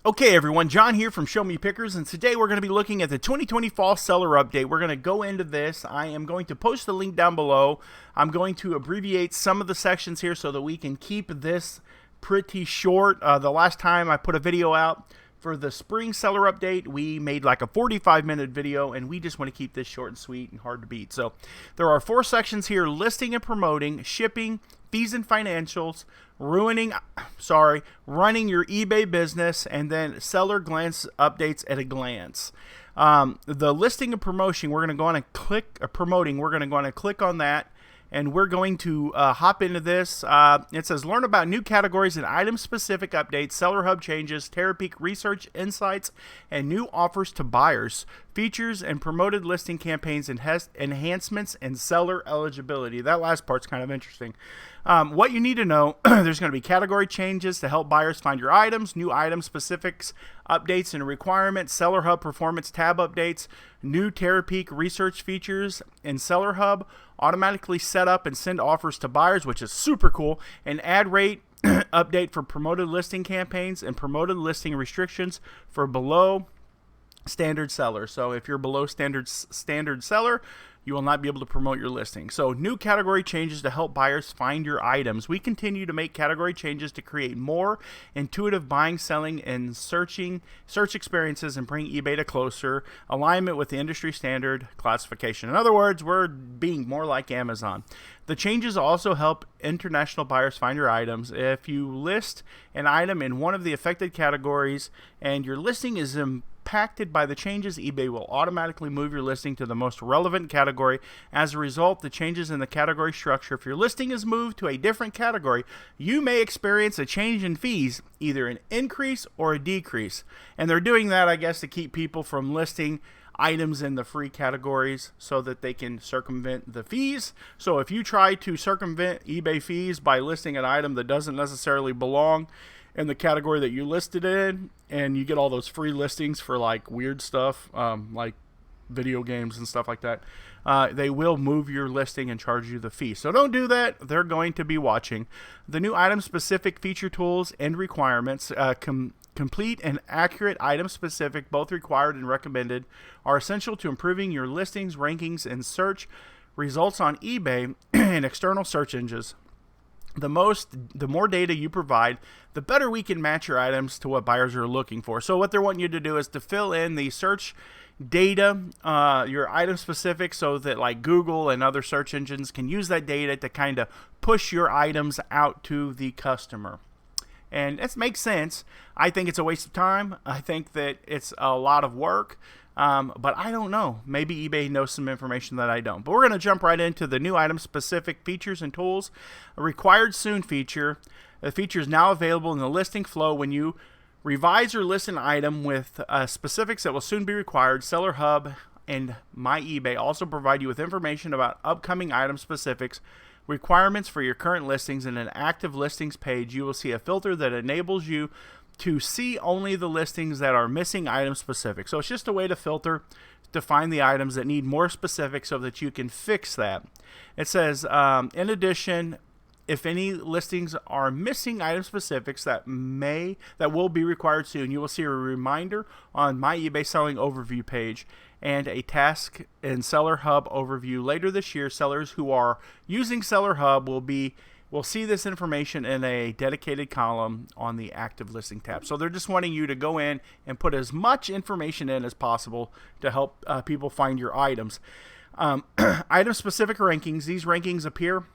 Okay everyone, John here from Show Me Pickers, and today we're going to be looking at the 2020 Fall Seller Update. We're going to go into this. I am going to post the link down below. I'm going to abbreviate some of the sections here so that we can keep this pretty short. The last time I put a video out for the Spring Seller Update, we made like a 45-minute video, and we just want to keep this short and sweet and hard to beat. So there are 4 sections here: listing and promoting, shipping, fees and financials, running your eBay business, and then seller glance updates at a glance. The listing and promotion, we're going to go on and click promoting. We're going to go on and click on that, and we're going to hop into this. It says learn about new categories and item-specific updates, Seller Hub changes, Terapeak research insights, and new offers to buyers, features and promoted listing campaigns, and enhancements and seller eligibility. That last part's kind of interesting. What you need to know: there's going to be category changes to help buyers find your items, new item specifics, updates and requirements, Seller Hub performance tab updates, new Terapeak research features in Seller Hub, automatically set up and send offers to buyers, which is super cool, an ad rate update for promoted listing campaigns, and promoted listing restrictions for below standard sellers. So if you're below standard seller, you will not be able to promote your listing. So new category changes to help buyers find your items. We continue to make category changes to create more intuitive buying, selling, and search experiences and bring eBay to closer alignment with the industry standard classification. In other words, we're being more like Amazon. The changes also help international buyers find your items. If you list an item in one of the affected categories and your listing is impacted by the changes, eBay will automatically move your listing to the most relevant category. As a result, the changes in the category structure, if your listing is moved to a different category, you may experience a change in fees, either an increase or a decrease. And they're doing that, I guess, to keep people from listing items in the free categories so that they can circumvent the fees. So if you try to circumvent eBay fees by listing an item that doesn't necessarily belong in the category that you listed in, and you get all those free listings for like weird stuff, like video games and stuff like that, they will move your listing and charge you the fee. So don't do that. They're going to be watching. The new item-specific feature tools and requirements, complete and accurate item-specific, both required and recommended, are essential to improving your listings, rankings, and search results on eBay and external search engines. The more data you provide, the better we can match your items to what buyers are looking for. So what they're wanting you to do is to fill in the search data, your item specific, so that like Google and other search engines can use that data to kind of push your items out to the customer. And it makes sense. I think it's a waste of time. I think that it's a lot of work. But I don't know. Maybe eBay knows some information that I don't. But we're going to jump right into the new item-specific features and tools. A required soon feature. The feature is now available in the listing flow. When you revise or list an item with specifics that will soon be required, Seller Hub and My eBay also provide you with information about upcoming item specifics, requirements for your current listings, and an active listings page. You will see a filter that enables you to see only the listings that are missing item specific. So it's just a way to filter to find the items that need more specific so that you can fix that. It says, in addition, if any listings are missing item specifics that will be required soon, you will see a reminder on My eBay Selling Overview page and a task in Seller Hub Overview. Later this year, sellers who are using Seller Hub will see this information in a dedicated column on the active listing tab. So they're just wanting you to go in and put as much information in as possible to help people find your items. Item-specific rankings. These rankings appear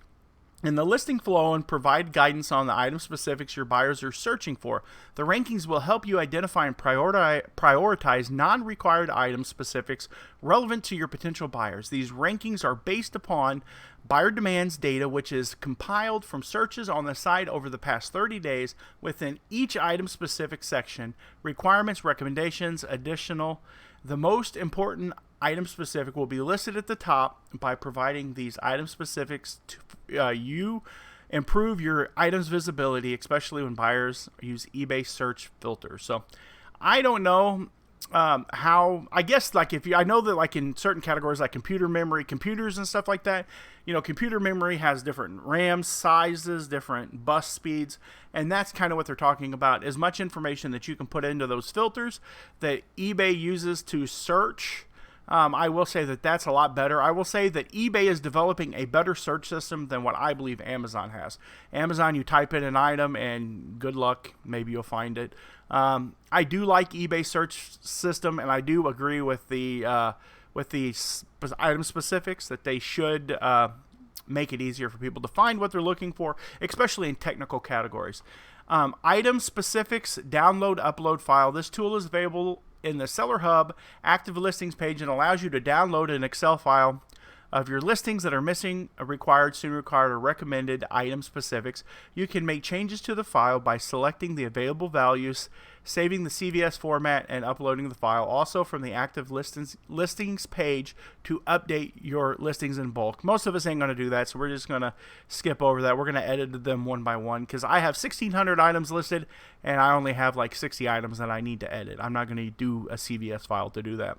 in the listing flow and provide guidance on the item specifics your buyers are searching for. The rankings will help you identify and prioritize non-required item specifics relevant to your potential buyers. These rankings are based upon buyer demands data, which is compiled from searches on the site over the past 30 days within each item specific section. Requirements, recommendations, additional. The most important item specific will be listed at the top. By providing these item specifics, you improve your items visibility, especially when buyers use eBay search filters. So I don't know. how, I guess, like if you, I know that like in certain categories like computer memory, computers and stuff like that, you know, computer memory has different RAM sizes, different bus speeds, and that's kind of what they're talking about. As much information that you can put into those filters that eBay uses to search. I will say that that's a lot better. I will say that eBay is developing a better search system than what I believe Amazon has. Amazon, you type in an item and good luck, maybe you'll find it. I do like eBay search system, and I do agree with the item specifics that they should make it easier for people to find what they're looking for, especially in technical categories. Item specifics download upload file. This tool is available in the Seller Hub active listings page and allows you to download an Excel file of your listings that are missing, required, soon required, or recommended item specifics. You can make changes to the file by selecting the available values, saving the CVS format, and uploading the file. Also from the active listings page to update your listings in bulk. Most of us ain't going to do that, so we're just going to skip over that. We're going to edit them one by one because I have 1,600 items listed, and I only have like 60 items that I need to edit. I'm not going to do a CVS file to do that.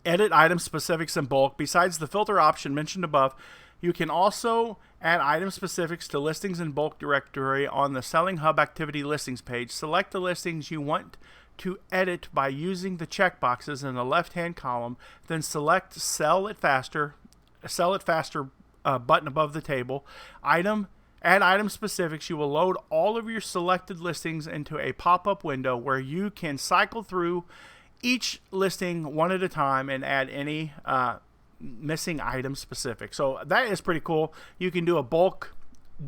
Edit item specifics in bulk. Besides the filter option mentioned above, you can also add item specifics to listings in bulk directory on the Selling Hub activity listings page. Select the listings you want to edit by using the checkboxes in the left-hand column. Then select Sell It Faster button above the table. Add item specifics. You will load all of your selected listings into a pop-up window where you can cycle through each listing one at a time and add any missing item specific. So that is pretty cool. You can do a bulk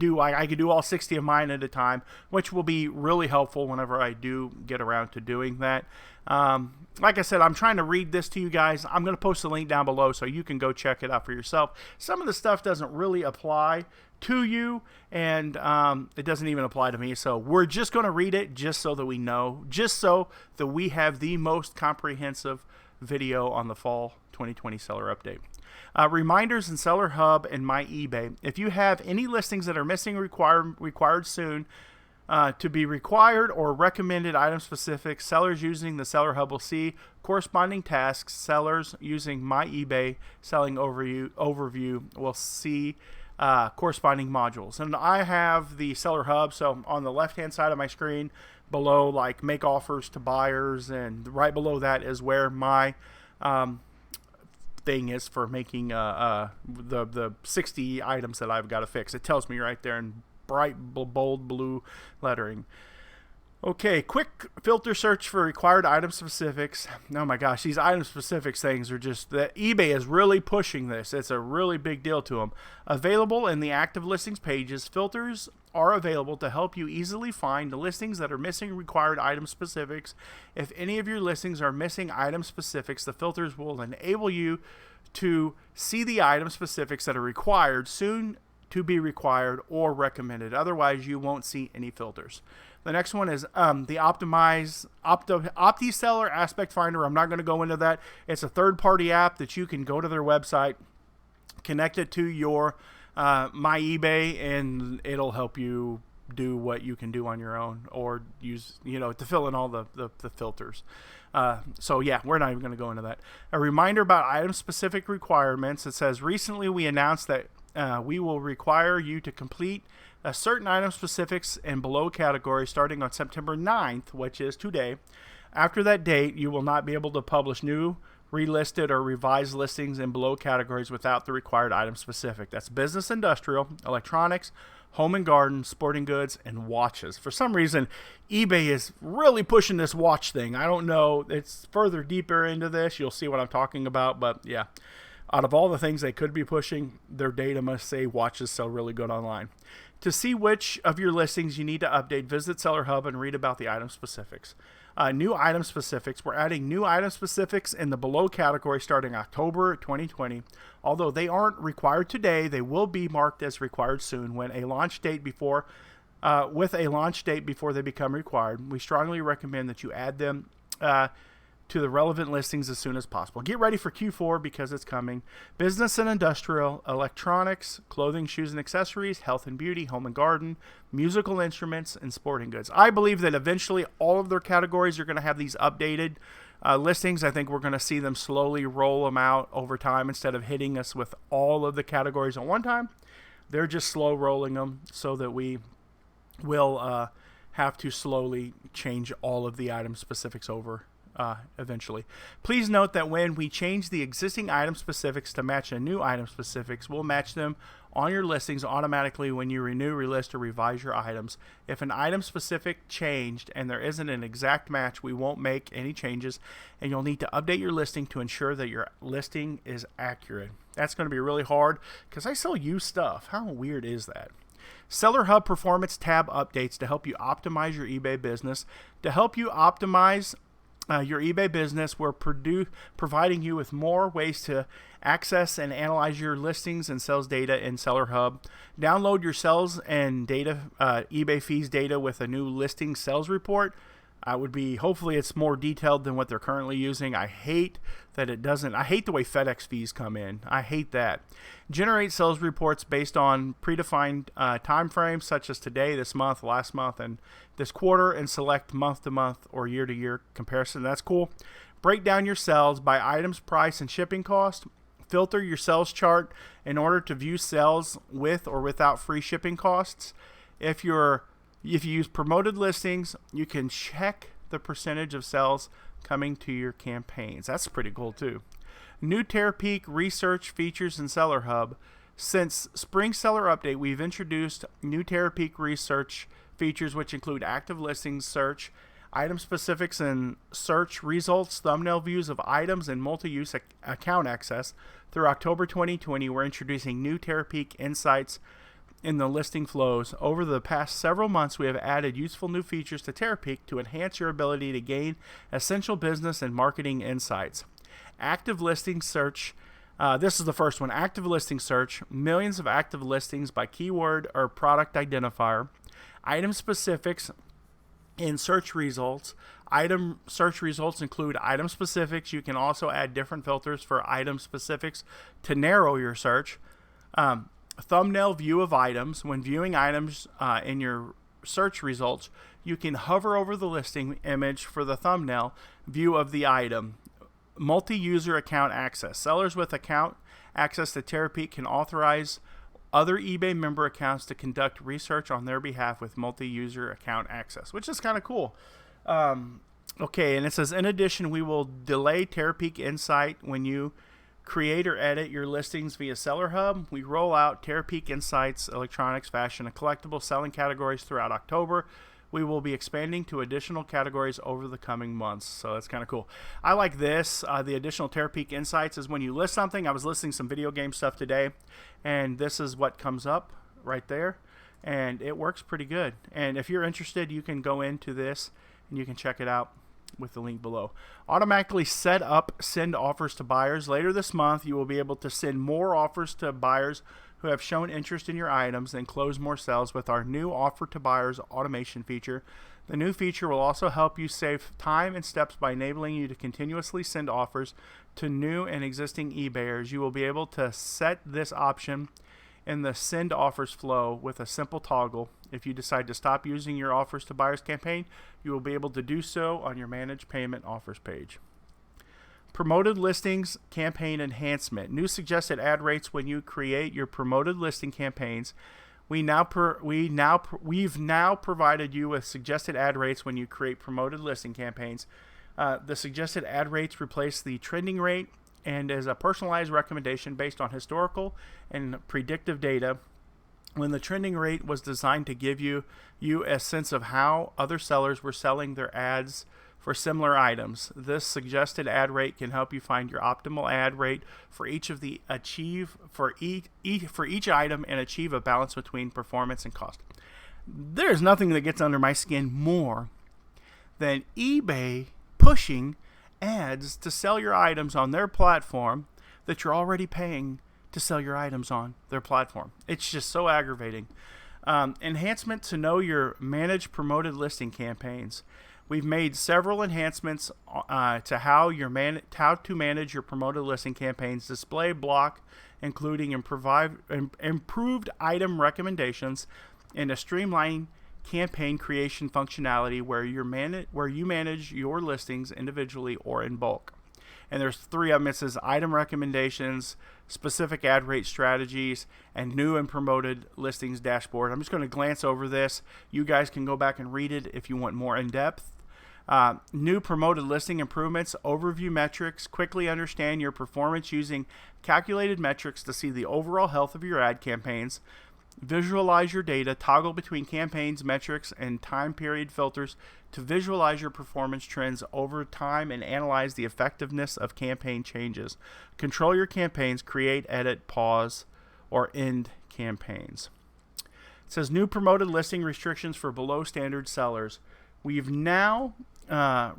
I could do all 60 of mine at a time, which will be really helpful whenever I do get around to doing that. Like I said, I'm trying to read this to you guys. I'm going to post a link down below so you can go check it out for yourself. Some of the stuff doesn't really apply to you, and it doesn't even apply to me. So we're just going to read it just so that we know, just so that we have the most comprehensive video on the fall 2020 seller update. Reminders in Seller Hub and My eBay. If you have any listings that are missing, required soon to be required, or recommended item specific, sellers using the Seller Hub will see corresponding tasks. Sellers using My eBay selling overview will see corresponding modules. And I have the Seller Hub, so on the left hand side of my screen below, like make offers to buyers, and right below that is where my thing is for making the 60 items that I've got to fix. It tells me right there in bright bold blue lettering. Okay, quick filter search for required item specifics. Oh my gosh, these item specifics things are just, that eBay is really pushing this. It's a really big deal to them. Available in the active listings pages, filters are available to help you easily find the listings that are missing required item specifics. If any of your listings are missing item specifics, the filters will enable you to see the item specifics that are required, soon to be required, or recommended. Otherwise, you won't see any filters. The next one is the OptiSeller Aspect Finder. I'm not going to go into that. It's a third-party app that you can go to their website, connect it to your My eBay, and it'll help you do what you can do on your own, or use, to fill in all the filters. So yeah, we're not even going to go into that. A reminder about item-specific requirements. It says, recently we announced that we will require you to complete certain item specifics in below categories starting on September 9th, which is today. After that date, you will not be able to publish new, relisted, or revised listings in below categories without the required item specific. That's business, industrial, electronics, home and garden, sporting goods, and watches. For some reason, eBay is really pushing this watch thing. I don't know. It's further deeper into this. You'll see what I'm talking about, but yeah. Out of all the things they could be pushing, their data must say watches sell really good online. To see which of your listings you need to update, visit Seller Hub and read about the item specifics. New item specifics. We're adding new item specifics in the below category starting October 2020. Although they aren't required today, they will be marked as required soon with a launch date before they become required. We strongly recommend that you add them to the relevant listings as soon as possible. Get ready for Q4 because it's coming. Business and industrial, electronics, clothing, shoes and accessories, health and beauty, home and garden, musical instruments, and sporting goods. I believe that eventually all of their categories are going to have these updated listings. I think we're going to see them slowly roll them out over time instead of hitting us with all of the categories at one time. They're just slow rolling them so that we will have to slowly change all of the item specifics over eventually. Please note that when we change the existing item specifics to match a new item specifics, we'll match them on your listings automatically when you renew, relist, or revise your items. If an item specific changed and there isn't an exact match, we won't make any changes, and you'll need to update your listing to ensure that your listing is accurate. That's going to be really hard because I sell used stuff. How weird is that? Seller Hub Performance tab updates to help you optimize your eBay business. To help you optimize your eBay business, we're providing you with more ways to access and analyze your listings and sales data in Seller Hub. Download your sales and data, eBay fees data with a new listing sales report. Hopefully it's more detailed than what they're currently using. I hate that it doesn't. I hate the way FedEx fees come in. I hate that. Generate sales reports based on predefined time frames such as today, this month, last month, and this quarter, and select month to month or year to year comparison. That's cool. Break down your sales by items, price, and shipping cost. Filter your sales chart in order to view sales with or without free shipping costs. If you use promoted listings, you can check the percentage of sales coming to your campaigns. That's pretty cool too. New Terapeak research features in Seller Hub. Since Spring Seller Update, we've introduced new Terapeak research features which include active listings search, item specifics and search results, thumbnail views of items, and multi-use account access. Through October 2020, we're introducing new Terapeak insights in the listing flows. Over the past several months, we have added useful new features to Terapeak to enhance your ability to gain essential business and marketing insights. Active listing search. This is the first one. Active listing search. Millions of active listings by keyword or product identifier. Item specifics in search results. Item search results include item specifics. You can also add different filters for item specifics to narrow your search. Thumbnail view of items. When viewing items in your search results, you can hover over the listing image for the thumbnail view of the item. Multi-user account access. Sellers with account access to Terapeak can authorize other eBay member accounts to conduct research on their behalf with multi-user account access, which is kind of cool. Okay, and it says, in addition, we will delay Terapeak Insight when you create or edit your listings via Seller Hub. We roll out Terapeak Insights, electronics, fashion, and collectible selling categories throughout October. We will be expanding to additional categories over the coming months. So that's kind of cool. I like this. The additional Terapeak Insights is when you list something. I was listing some video game stuff today, and this is what comes up right there. And it works pretty good. And if you're interested, you can go into this and you can check it out with the link below. Automatically set up send offers to buyers. Later this month, you will be able to send more offers to buyers who have shown interest in your items and close more sales with our new offer to buyers automation feature. The new feature will also help you save time and steps by enabling you to continuously send offers to new and existing eBayers. You will be able to set this option in the send offers flow with a simple toggle. If you decide to stop using your offers to buyers campaign, you will be able to do so on your manage payment offers page. Promoted listings campaign enhancement. New suggested ad rates when you create your promoted listing campaigns. We've now provided you with suggested ad rates when you create promoted listing campaigns. The suggested ad rates replace the trending rate and is a personalized recommendation based on historical and predictive data. When the trending rate was designed to give you a sense of how other sellers were selling their ads for similar items. This suggested ad rate can help you find your optimal ad rate for each item and achieve a balance between performance and cost. There's nothing that gets under my skin more than eBay pushing ads to sell your items on their platform that you're already paying to sell your items on their platform. It's just so aggravating. Enhancement to know your managed promoted listing campaigns. We've made several enhancements to how to manage your promoted listing campaigns, display block, including improved item recommendations, and a streamlined campaign creation functionality where you manage your listings individually or in bulk. And there's 3 of them. It says item recommendations, specific ad rate strategies, and new and promoted listings dashboard. I'm just going to glance over this. You guys can go back and read it if you want more in depth. New promoted listing improvements, overview metrics, quickly understand your performance using calculated metrics to see the overall health of your ad campaigns. Visualize your data, toggle between campaigns, metrics, and time period filters to visualize your performance trends over time and analyze the effectiveness of campaign changes. Control your campaigns, create, edit, pause, or end campaigns. It says new promoted listing restrictions for below standard sellers. We've now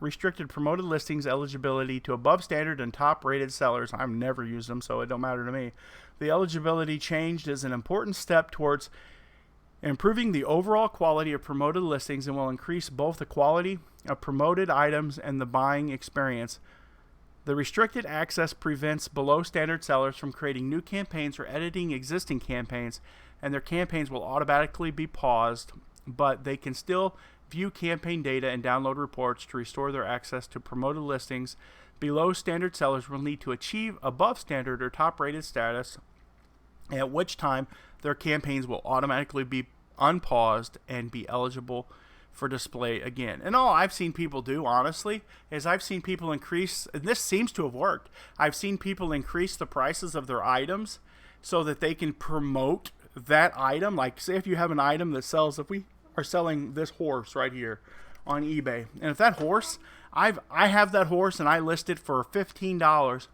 restricted promoted listings eligibility to above standard and top rated sellers. I've never used them, so it don't matter to me. The eligibility changed is an important step towards improving the overall quality of promoted listings and will increase both the quality of promoted items and the buying experience. The restricted access prevents below standard sellers from creating new campaigns or editing existing campaigns, and their campaigns will automatically be paused, but they can still view campaign data and download reports to restore their access to promoted listings. Below standard sellers will need to achieve above standard or top rated status, at which time their campaigns will automatically be unpaused and be eligible for display again. And all I've seen people do, honestly, is I've seen people increase, and this seems to have worked, I've seen people increase the prices of their items so that they can promote that item. Like, say if you have an item that sells, if we are selling this horse right here on eBay, and if that horse, I have that horse and I list it for $15.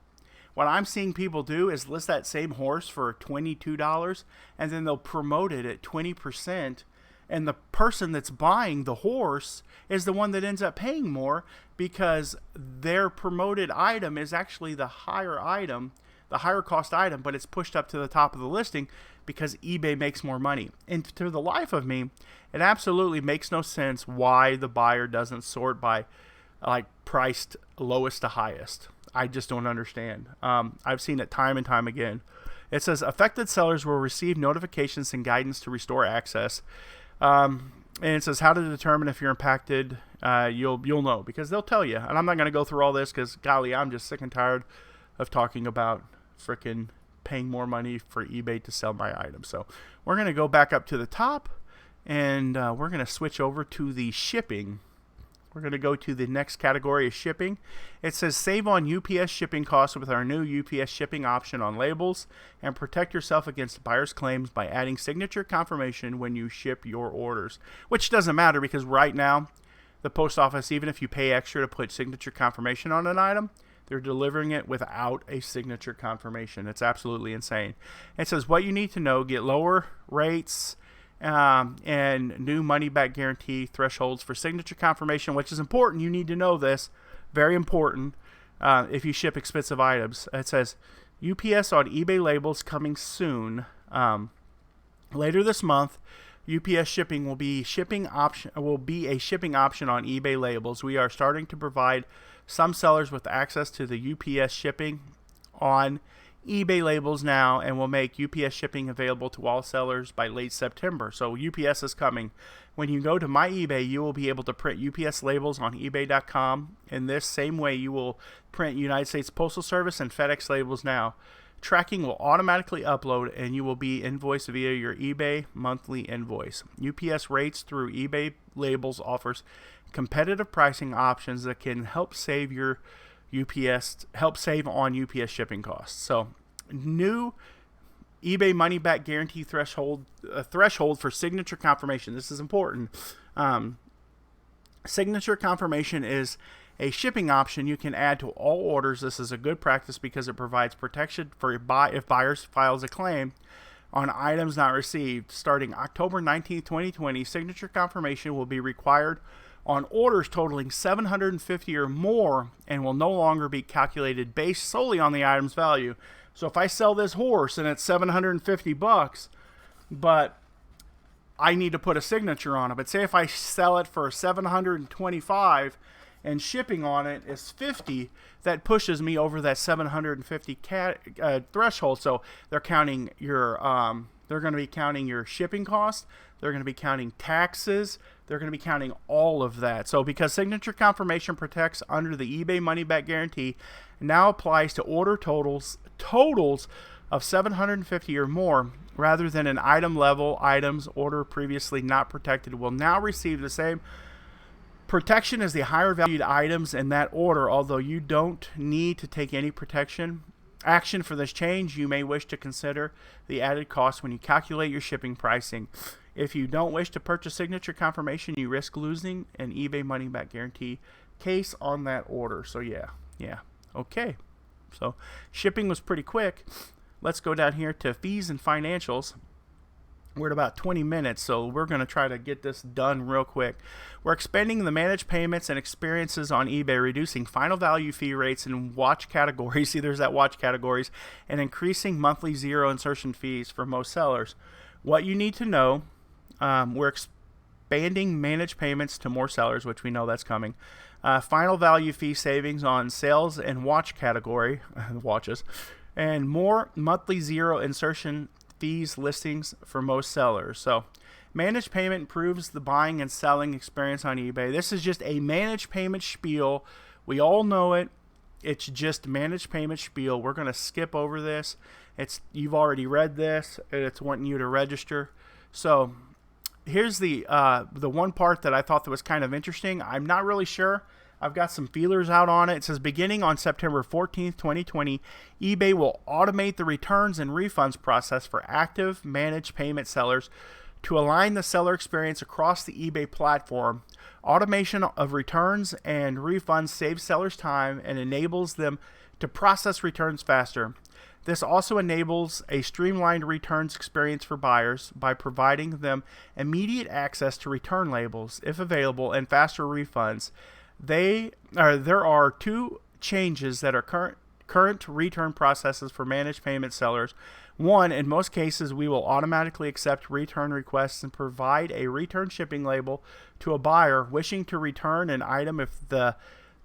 What I'm seeing people do is list that same horse for $22, and then they'll promote it at 20%, and the person that's buying the horse is the one that ends up paying more because their promoted item is actually the higher item, the higher cost item, but it's pushed up to the top of the listing because eBay makes more money. And to the life of me, it absolutely makes no sense why the buyer doesn't sort by like priced lowest to highest. I just don't understand. I've seen it time and time again. It says affected sellers will receive notifications and guidance to restore access. And it says how to determine if you're impacted. You'll know because they'll tell you. And I'm not going to go through all this because, golly, I'm just sick and tired of talking about frickin' paying more money for eBay to sell my items. So we're going to go back up to the top, and we're going to switch over to the shipping. We're going to go to the next category of shipping. It says save on UPS shipping costs with our new UPS shipping option on labels, and protect yourself against buyer's claims by adding signature confirmation when you ship your orders. Which doesn't matter because right now, the post office, even if you pay extra to put signature confirmation on an item, they're delivering it without a signature confirmation. It's absolutely insane. It says what you need to know: get lower rates, and new money back guarantee thresholds for signature confirmation, which is important. You need to know this. Very important if you ship expensive items. It says UPS on eBay labels coming soon. Later this month, UPS shipping will be a shipping option on eBay labels. We are starting to provide some sellers with access to the UPS shipping on eBay labels now, and will make UPS shipping available to all sellers by late September. So UPS is coming. When you go to my eBay, you will be able to print UPS labels on ebay.com. In this same way, you will print United States Postal Service and FedEx labels now. Tracking will automatically upload, and you will be invoiced via your eBay monthly invoice. UPS rates through eBay labels offers competitive pricing options that can help save on UPS shipping costs. So, new eBay money back guarantee threshold for signature confirmation. This is important. Signature confirmation is a shipping option you can add to all orders. This is a good practice because it provides protection for if buyers files a claim on items not received. Starting October 19, 2020, signature confirmation will be required on orders totaling $750 or more, and will no longer be calculated based solely on the item's value. So if I sell this horse and it's $750, but I need to put a signature on it. But say if I sell it for $725 and shipping on it is $50, that pushes me over that $750 threshold. So they're counting your they're going to be counting your shipping costs. They're going to be counting taxes. They're going to be counting all of that. So because signature confirmation protects under the eBay money back guarantee, now applies to order totals of $750 or more, rather than an item level. Items order previously not protected will now receive the same protection as the higher valued items in that order. Although you don't need to take any action for this change, you may wish to consider the added cost when you calculate your shipping pricing. If you don't wish to purchase signature confirmation, you risk losing an eBay money back guarantee case on that order. So yeah. Okay. So shipping was pretty quick. Let's go down here to fees and financials. We're at about 20 minutes, so we're going to try to get this done real quick. We're expanding the managed payments and experiences on eBay, reducing final value fee rates in watch categories. See, there's that watch categories, and increasing monthly zero insertion fees for most sellers. What you need to know, we're expanding managed payments to more sellers, which we know that's coming. Final value fee savings on sales and watch category, watches, and more monthly zero insertion fees listings for most sellers. So managed payment improves the buying and selling experience on eBay. This is just a managed payment spiel. We all know it. It's just managed payment spiel. We're going to skip over this. You've already read this. It's wanting you to register. So here's the one part that I thought that was kind of interesting. I'm not really sure. I've got some feelers out on it. It says, beginning on September 14th, 2020, eBay will automate the returns and refunds process for active managed payment sellers to align the seller experience across the eBay platform. Automation of returns and refunds saves sellers time and enables them to process returns faster. This also enables a streamlined returns experience for buyers by providing them immediate access to return labels, if available, and faster refunds. There are two changes that are current return processes for managed payment sellers. One, in most cases, we will automatically accept return requests and provide a return shipping label to a buyer wishing to return an item if the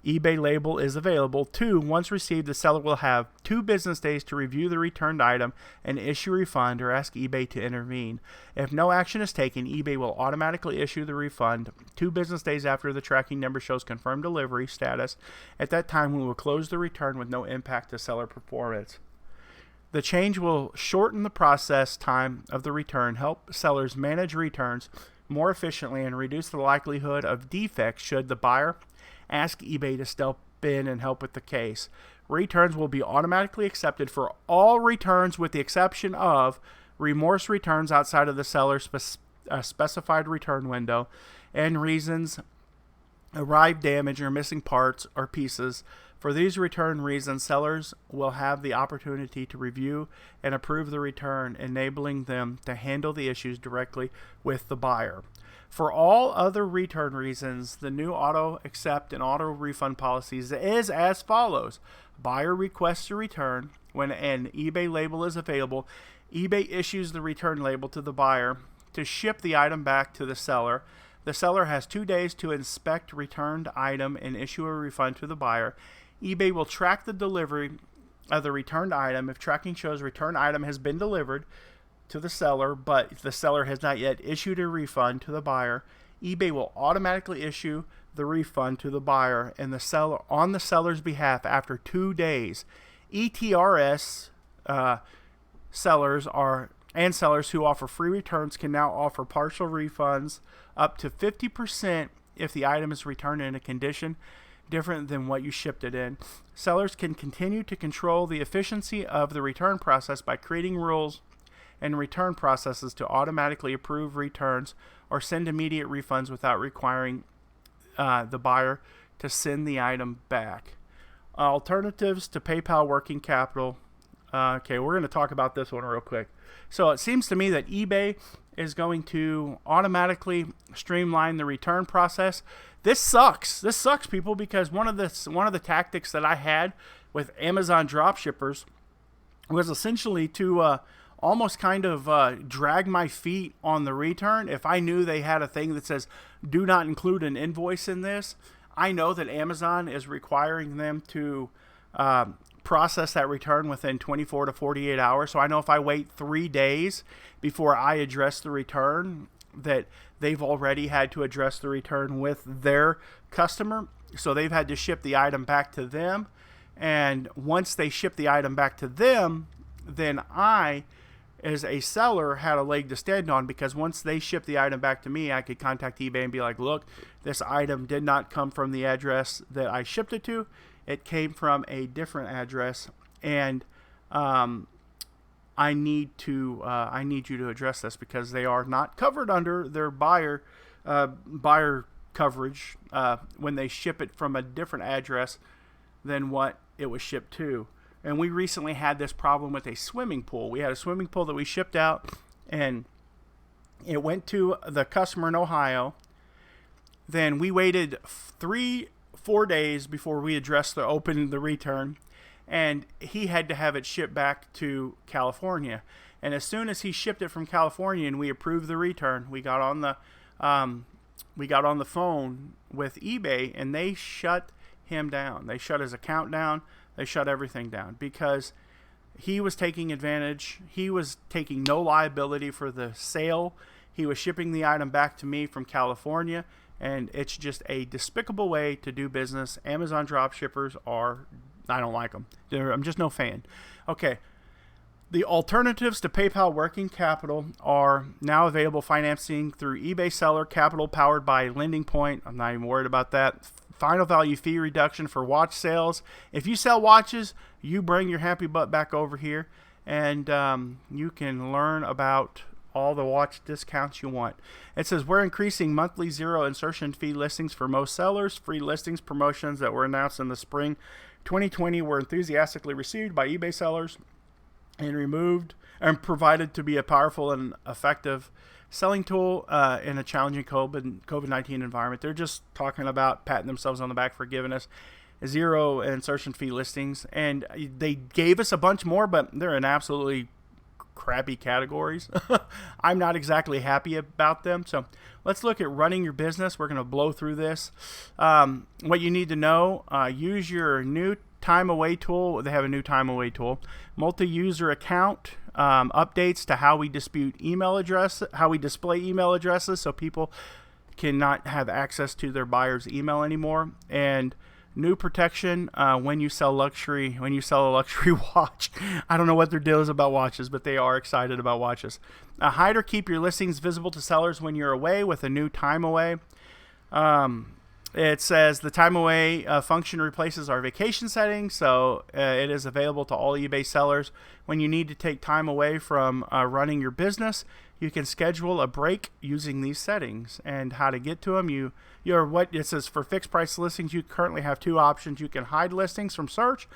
eBay label is available. Two, once received, the seller will have 2 business days to review the returned item and issue a refund or ask eBay to intervene. If no action is taken, eBay will automatically issue the refund 2 business days after the tracking number shows confirmed delivery status. At that time, we will close the return with no impact to seller performance. The change will shorten the process time of the return, help sellers manage returns more efficiently, and reduce the likelihood of defects should the buyer ask eBay to step in and help with the case. Returns will be automatically accepted for all returns with the exception of remorse returns outside of the seller's specified return window, and reasons arrived damage or missing parts or pieces. For these return reasons, sellers will have the opportunity to review and approve the return, enabling them to handle the issues directly with the buyer. For all other return reasons, the new auto accept and auto refund policies is as follows. Buyer requests a return. When an eBay label is available, eBay issues the return label to the buyer to ship the item back to the seller. The seller has 2 days to inspect returned item and issue a refund to the buyer. eBay will track the delivery of the returned item. If tracking shows returned item has been delivered to the seller, but the seller has not yet issued a refund to the buyer, eBay will automatically issue the refund to the buyer and the seller on the seller's behalf after 2 days. ETRS sellers who offer free returns can now offer partial refunds up to 50% if the item is returned in a condition different than what you shipped it in. Sellers can continue to control the efficiency of the return process by creating rules and return processes to automatically approve returns or send immediate refunds without requiring the buyer to send the item back. Alternatives to PayPal working capital. Okay, we're going to talk about this one real quick. So it seems to me that eBay is going to automatically streamline the return process. This sucks. This sucks, people, because one of the tactics that I had with Amazon dropshippers was essentially to almost kind of drag my feet on the return. If I knew they had a thing that says, do not include an invoice in this, I know that Amazon is requiring them to process that return within 24 to 48 hours. So I know if I wait 3 days before I address the return, that they've already had to address the return with their customer. So they've had to ship the item back to them. And once they ship the item back to them, then I, as a seller, had a leg to stand on, because once they ship the item back to me, I could contact eBay and be like, look, this item did not come from the address that I shipped it to. It came from a different address, and I need you to address this, because they are not covered under their buyer coverage when they ship it from a different address than what it was shipped to. And we recently had this problem with a swimming pool. We had a swimming pool that we shipped out, and it went to the customer in Ohio. Then we waited 3-4 days before we opened the return, and he had to have it shipped back to California. And as soon as he shipped it from California and we approved the return, we got on the phone with eBay, and they shut him down. They shut his account down. They shut everything down, because he was taking advantage. He was taking no liability for the sale. He was shipping the item back to me from California, and it's just a despicable way to do business. Amazon dropshippers I don't like them. I'm just no fan. Okay. The alternatives to PayPal working capital are now available, financing through eBay Seller Capital, powered by Lending Point. I'm not even worried about that. Final value fee reduction for watch sales. If you sell watches, you bring your happy butt back over here, and you can learn about all the watch discounts you want. It says, we're increasing monthly zero insertion fee listings for most sellers. Free listings promotions that were announced in the spring 2020 were enthusiastically received by eBay sellers and provided to be a powerful and effective selling tool in a challenging COVID-19 environment. They're just talking about patting themselves on the back for giving us zero insertion fee listings, and they gave us a bunch more, but they're in absolutely crappy categories. I'm not exactly happy about them. So let's look at running your business. We're going to blow through this. What you need to know, use your new time away tool. They have a new time away tool. Multi-user account, updates to how we display email addresses, so people cannot have access to their buyer's email anymore. And new protection when you sell a luxury watch. I don't know what their deal is about watches, but they are excited about watches. Hide or keep your listings visible to sellers when you're away with a new time away. It says the time away function replaces our vacation settings, so it is available to all eBay sellers. When you need to take time away from running your business, you can schedule a break using these settings. And how to get to them, it says for fixed price listings, you currently have 2 options. You can hide listings from search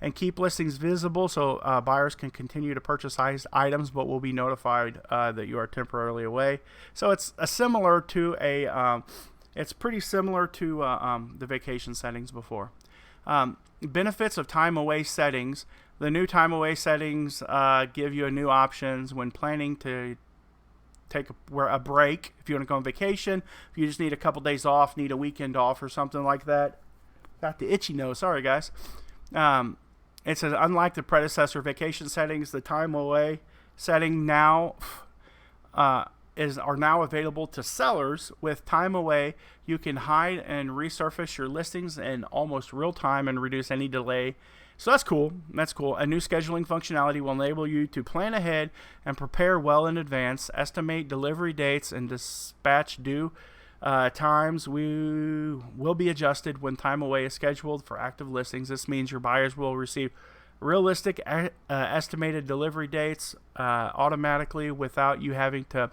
and keep listings visible, so buyers can continue to purchase items, but will be notified that you are temporarily away. So it's similar to it's pretty similar to the vacation settings before. Benefits of time away settings. The new time away settings give you a new options when planning to take a break. If you want to go on vacation, if you just need a couple days off, need a weekend off or something like that. Got the itchy nose. Sorry, guys. It says, unlike the predecessor vacation settings, the time away setting now are now available to sellers. With time away, you can hide and resurface your listings in almost real time and reduce any delay. So that's cool. That's cool. A new scheduling functionality will enable you to plan ahead and prepare well in advance, estimate delivery dates, and dispatch due times will be adjusted when time away is scheduled for active listings. This means your buyers will receive realistic estimated delivery dates automatically without you having to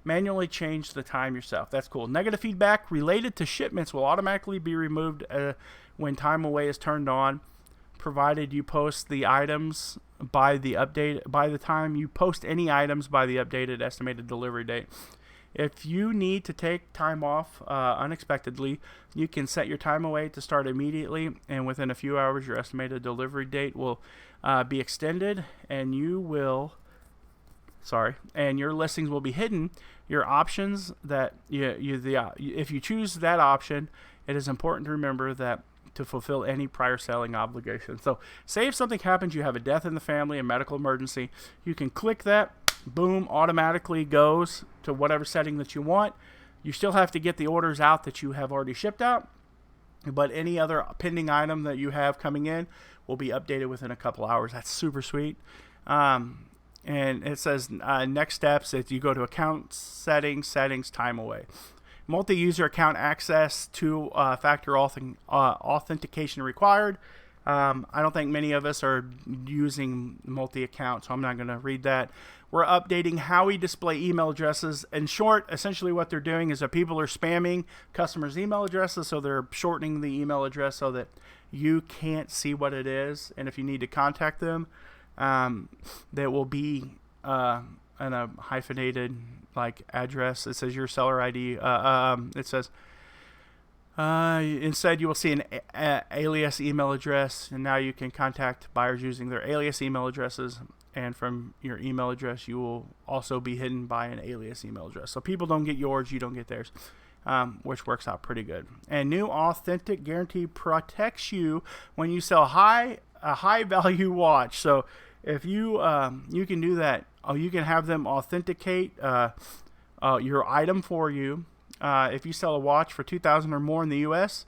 manually change the time yourself. That's cool. Negative feedback related to shipments will automatically be removed when time away is turned on, provided you post the items by the time you post any items by the updated estimated delivery date. If you need to take time off unexpectedly, you can set your time away to start immediately, and within a few hours your estimated delivery date will be extended, and you will sorry, and your listings will be hidden. Your options that if you choose that option, it is important to remember that to fulfill any prior selling obligation. So say if something happens, you have a death in the family, a medical emergency, you can click that, boom, automatically goes to whatever setting that you want. You still have to get the orders out that you have already shipped out, but any other pending item that you have coming in will be updated within a couple hours. That's super sweet. And it says next steps is you go to account settings, time away. Multi-user account access, two-factor authentication required. I don't think many of us are using multi-account, so I'm not going to read that. We're updating how we display email addresses. In short, essentially what they're doing is that people are spamming customers' email addresses, so they're shortening the email address so that you can't see what it is. And if you need to contact them, there will be in a hyphenated like address. It says your seller ID. It says instead you will see an alias email address, and now you can contact buyers using their alias email addresses, and from your email address you will also be hidden by an alias email address, so people don't get yours, you don't get theirs, which works out pretty good. And new authentic guarantee protects you when you sell a high value watch. So if you you can do that. You can have them authenticate your item for you. If you sell a watch for $2,000 or more in the U.S.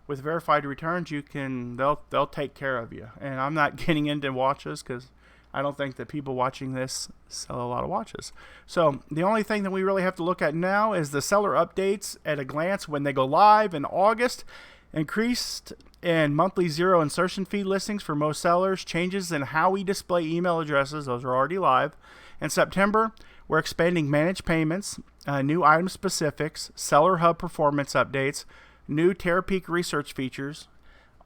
with verified returns, they'll take care of you. And I'm not getting into watches because I don't think that people watching this sell a lot of watches. So the only thing that we really have to look at now is the seller updates at a glance when they go live in August. Increased in monthly zero insertion fee listings for most sellers. Changes in how we display email addresses. Those are already live. In September, we're expanding managed payments, new item specifics, seller hub performance updates, new Terapeak research features,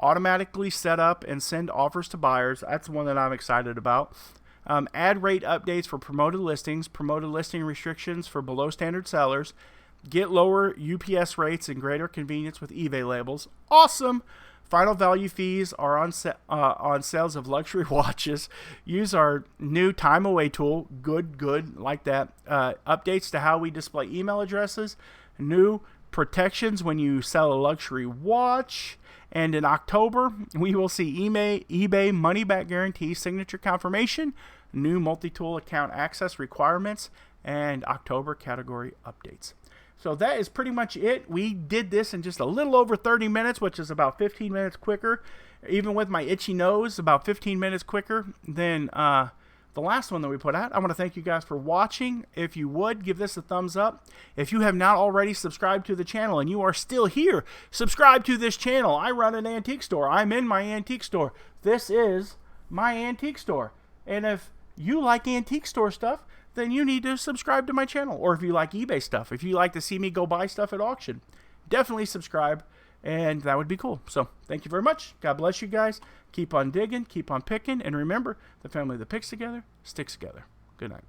automatically set up and send offers to buyers. That's one that I'm excited about. Ad rate updates for promoted listings, promoted listing restrictions for below standard sellers, get lower UPS rates and greater convenience with eBay labels. Awesome. Final value fees are on sales of luxury watches. Use our new time away tool. Good, like that. Updates to how we display email addresses. New protections when you sell a luxury watch. And in October, we will see eBay money back guarantee, signature confirmation, new multi-tool account access requirements, and October category updates. So that is pretty much it. We did this in just a little over 30 minutes, which is about 15 minutes quicker. Even with my itchy nose, about 15 minutes quicker than the last one that we put out. I want to thank you guys for watching. If you would, give this a thumbs up. If you have not already subscribed to the channel and you are still here, subscribe to this channel. I run an antique store. I'm in my antique store. This is my antique store. And if you like antique store stuff, then you need to subscribe to my channel. Or if you like eBay stuff, if you like to see me go buy stuff at auction, definitely subscribe, and that would be cool. So thank you very much. God bless you guys. Keep on digging, keep on picking, and remember, the family that picks together sticks together. Good night.